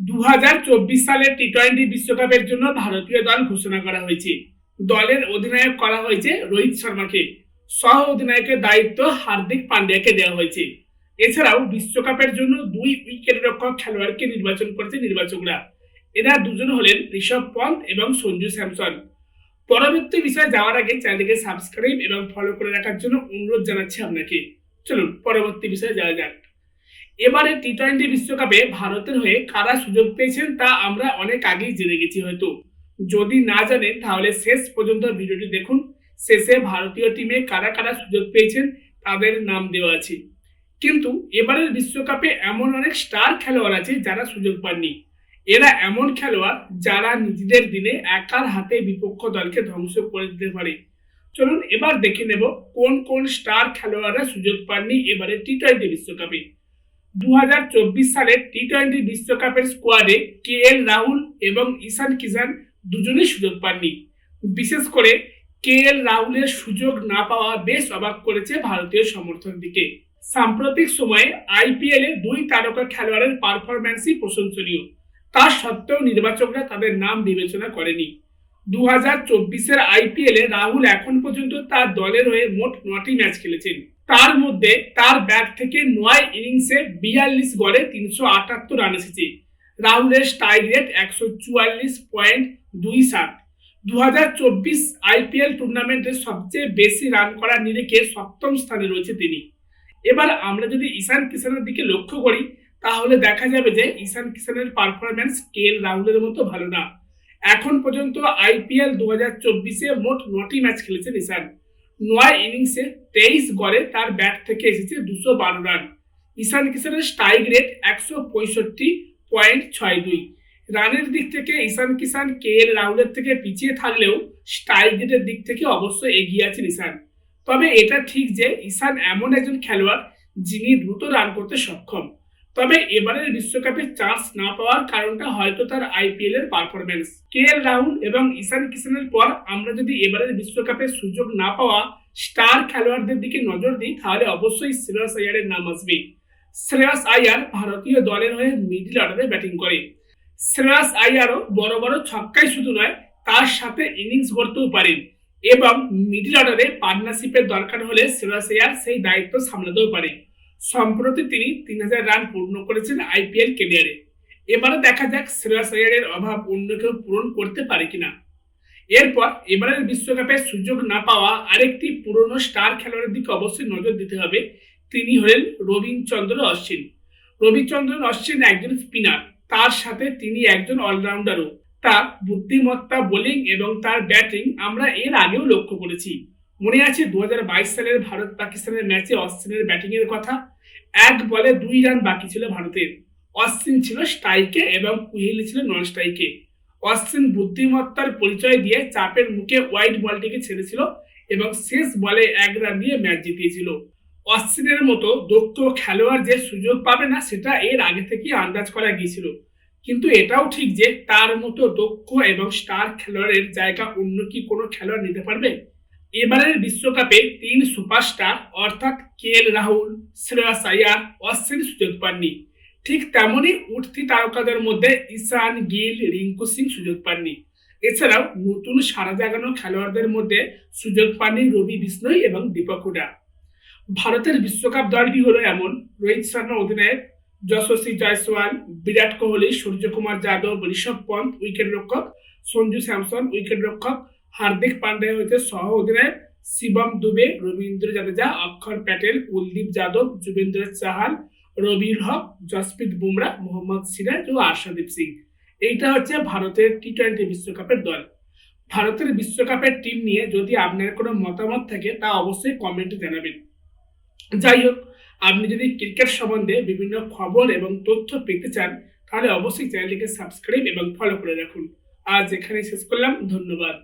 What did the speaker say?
2024 সালের টি-20 বিশ্বকাপের জন্য ভারতীয় দল ঘোষণা করা হয়েছে। দলের অধিনায়ক করা হয়েছে রোহিত শর্মাকে, সহ অধিনায়কের দায়িত্ব হার্দিক পান্ডিয়াকে দেওয়া হয়েছে। এছাড়াও বিশ্বকাপের জন্য 2 উইকেটরক্ষক খেলোয়াড়কে নির্বাচন করেছে নির্বাচকরা। এরা দুজন হলেন ঋষভ পন্থ এবং সঞ্জু স্যামসন। পরবর্তী বিষয়ে যাওয়ার আগে চ্যানেলকে সাবস্ক্রাইব এবং ফলো করে রাখার জন্য অনুরোধ জানাচ্ছি আপনাকে। চলুন পরবর্তী বিষয়ে যাওয়া যাক। এবারে টি-20 বিশ্বকাপে ভারতের হয়ে কারা সুযোগ পেয়েছেন তা আমরা অনেক আগেই জেনে গেছি। হয়তো যদি না জানেন তাহলে শেষ পর্যন্ত ভিডিওটি দেখুন। শেষে ভারতীয় টিমে কারা কারা সুযোগ পেয়েছেন তাদের নাম দেওয়া আছে। কিন্তু এবারের বিশ্বকাপে এমন অনেক স্টার খেলোয়াড় আছে যারা সুযোগ পাননি। এরা এমন খেলোয়াড় যারা নিজেদের দিনে একার হাতে বিপক্ষ দলকে ধ্বংস করে দিতে পারে। চলুন এবার দেখে নেব কোন কোন স্টার খেলোয়াড়রা সুযোগ পাননি এবারে টি-20 বিশ্বকাপে। 2024 সালের টি-20 বিশ্বকাপের স্কোয়াডে কেএল রাহুল এবং ঈশান কিষান দুজনেই সুযোগ পাননি। বিশেষ করে কেএল রাহুলের সুযোগ না পাওয়া বেশ অবাক করেছে ভারতীয় সমর্থকদেরকে। সাম্প্রতিক সময়ে আইপিএল এ 2 তারকা খেলোয়াড়ের পারফরম্যান্সই প্রশংসনীয়, তা সত্ত্বেও নির্বাচকরা তাদের নাম বিবেচনা করেনি। 2024-এর আইপিএল এ রাহুল এখন পর্যন্ত তার দলের হয়ে মোট 9টি ম্যাচ খেলেছেন। তার মধ্যে তার ব্যাট থেকে 9 ইনিংসে 42 গড়ে 378 রান এসেছে। রাহুলের স্ট্রাইক রেট 144.27। 2024 আইপিএল টুর্নামেন্টে সবচেয়ে বেশি রান করার নিরিখে 7ম স্থানে রয়েছে তিনি। এবার আমরা যদি ঈশান কিষানের দিকে লক্ষ্য করি তাহলে দেখা যাবে যে ঈশান কিষানের পারফরম্যান্স কেএল রাহুলের মতো ভালো না। এখন পর্যন্ত আইপিএল 2024-এ মোট 9টি ম্যাচ খেলেছেন ঈশান। 9 ইনিংসে 23 গড়ে তার ব্যাট থেকে এসেছে 212 রান। ঈশান কিষানের স্ট্রাইক রেট 165.62। রানের দিক থেকে ঈশান কিষান কেএল রাহুলের থেকে পিছিয়ে থাকলেও স্ট্রাইক রেটের দিক থেকে অবশ্যই এগিয়ে আছেন ঈশান। তবে এটা ঠিক যে ঈশান এমন একজন খেলোয়াড় যিনি দ্রুত রান করতে সক্ষম। তবে এবারের বিশ্বকাপে চান্স না পাওয়ার কারণটা হয়তো তার আইপিএল এর পারফরম্যান্স। কেএল রাহুল এবং ঈশান কিষানের পর আমরা যদি এবারের বিশ্বকাপে সুযোগ না পাওয়া স্টার খেলোয়াড়দের দিকে নজর দিই তাহলে অবশ্যই শ্রেয়াস আইয়ারের নাম আসবে। শ্রেয়াস আইয়ার ভারতীয় দলের হয়ে মিডল অর্ডারে ব্যাটিং করে। শ্রেয়াস আইয়ারও বড় বড় ছক্কাই শুধু নয়, তার সাথে ইনিংস গড়তেও পারেন এবং মিডল অর্ডারে পার্টনারশিপের দরকার হলে শ্রেয়াস আইয়ার সেই দায়িত্ব সামলাতেও পারে। সম্প্রতি তিনি 3000 রান পূর্ণ করেছেন আইপিএল ক্যারিয়ারে। এবারে দেখা যাক শ্রেয়াস আইয়ারের অভাব অন্য কেউ পূরণ করতে পারে কিনা। এরপর এবারের বিশ্বকাপে সুযোগ না পাওয়া আরেকটি পুরনো স্টার খেলোয়াড়ের দিকে অবশ্যই নজর দিতে হবে। তিনি হলেন রবিচন্দ্রন অশ্বিন। রবিচন্দ্রন অশ্বিন একজন স্পিনার, তার সাথে তিনি একজন অলরাউন্ডারও। তার বুদ্ধিমত্তা, বোলিং এবং তার ব্যাটিং আমরা এর আগেও লক্ষ্য করেছি। মনে আছে 2022 সালের ভারত পাকিস্তানের ম্যাচে অশ্বিনের ব্যাটিং এর কথা। 1 বলে 2 রান বাকি ছিল ভারতের। অশ্বিন ছিল স্ট্রাইকে এবং কোহলি ছিল নন স্ট্রাইকে। অশ্বিন বুদ্ধিমত্তার পরিচয় দিয়ে চাপের মুখে ওয়াইড বলটিকে ছেড়েছিল এবং শেষ বলে 1 রান দিয়ে ম্যাচ জিতিয়েছিল। অশ্বিনের মতো দক্ষ খেলোয়াড় যে সুযোগ পাবে না সেটা এর আগে থেকেই আন্দাজ করা গিয়েছিল। কিন্তু এটাও ঠিক যে তার মতো দক্ষ এবং স্টার খেলোয়াড়ের জায়গা অন্য কি কোনো খেলোয়াড় নিতে পারবে? এবারের বিশ্বকাপে 3 সুপারস্টার অর্থাৎ কেএল রাহুল, শ্রেয়াস আইয়ার, অশ্বিন সুযোগ পাননি। ঠিক তেমনই উঠতি তারকাদের মধ্যে ঈশান, গিল, রিঙ্কু সিং সুযোগ পাননি। এছাড়াও নতুন সারা জাগানো খেলোয়াড়দের মধ্যে সুযোগ পাননি রবি বিষ্ণই এবং দীপক হুডা। ভারতের বিশ্বকাপ দলটি হলো এমন: রোহিত শর্মা অধিনায়ক, যশস্বী জয়সওয়াল, বিরাট কোহলি, সূর্যকুমার যাদব, ঋষভ পন্থ উইকেট রক্ষক, সঞ্জু স্যামসন উইকেট রক্ষক, হার্দিক পান্ডিয়া হচ্ছে সহ অধিনায়ক, শিবম দুবে, রবীন্দ্র জাদেজা, অক্ষর প্যাটেল, কুলদীপ যাদব, যুবেন্দ্র চাহাল, রবিউল হক, জসপ্রীত বুমরা, মোহাম্মদ সিরাজ ও আর্শদীপ সিং। এইটা হচ্ছে ভারতের টি-20 বিশ্বকাপের দল। ভারতের বিশ্বকাপের টিম নিয়ে যদি আপনার কোনো মতামত থাকে তা অবশ্যই কমেন্টে জানাবেন। যাই হোক, আপনি যদি ক্রিকেট সম্বন্ধে বিভিন্ন খবর এবং তথ্য পেতে চান তাহলে অবশ্যই চ্যানেলটিকে সাবস্ক্রাইব এবং ফলো করে রাখুন। আজ এখানেই শেষ করলাম, ধন্যবাদ।